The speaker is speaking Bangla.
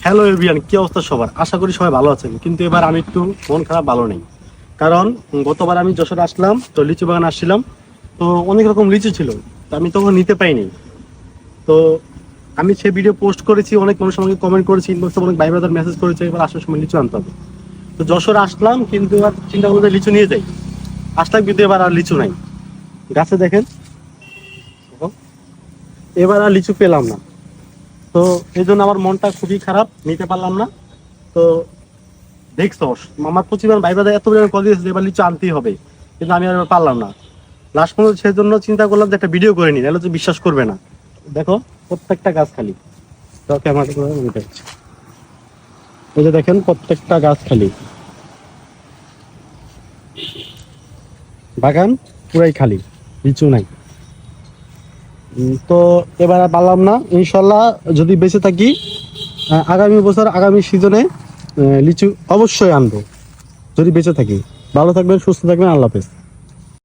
হ্যালো এভরিওয়ান, কি অবস্থা সবার? আশা করি সবাই ভালো আছেন। কিন্তু এবার আমি একটু মন খারাপ, ভালো নেই। কারণ গতবার আমি যশোরে আসলাম, তো লিচু বাগান আসছিলাম, তো অনেক রকম লিচু ছিল, তো আমি তখন নিতে পাইনি। তো আমি সে ভিডিও পোস্ট করেছি, অনেক মানুষ আমাকে কমেন্ট করেছে, ইনবক্সে অনেক ভাই ব্রাদার মেসেজ করেছে এবার আসার সময় লিচু আনতে হবে। তো যশোরে আসলাম, কিন্তু এবার চিন্তা করতে লিচু নিয়ে যাই, আসলাম কিন্তু এবার আর লিচু নাই গাছে। দেখেন, এবার আর লিচু পেলাম না। তো এই জন্য আমার মনটা খুবই খারাপ, নিতে পারলাম না। তো দেখছো, আমার প্রতিবার ভাই বাদা এত পরিমাণ কল দিয়েছে যে এবার লিচু আনতেই হবে, কিন্তু আমি আর এবার পারলাম না। লাস্ট পর্যন্ত সেজন্য চিন্তা করলাম যে একটা ভিডিও করে নিই, নাহলে তো বিশ্বাস করবে না। দেখো, প্রত্যেকটা গাছ খালি। ক্যামেরা করে আমি দেখাচ্ছি। এই যে দেখেন, প্রত্যেকটা গাছ খালি, বাগান পুরাই খালি, লিচু নাই। তো এবার আর পারলাম না। ইনশাল্লাহ যদি বেঁচে থাকি, আগামী বছর আগামী সিজনে লিচু অবশ্যই আনবো, যদি বেঁচে থাকি। ভালো থাকবেন, সুস্থ থাকবেন, আল্লাহ হাফেজ।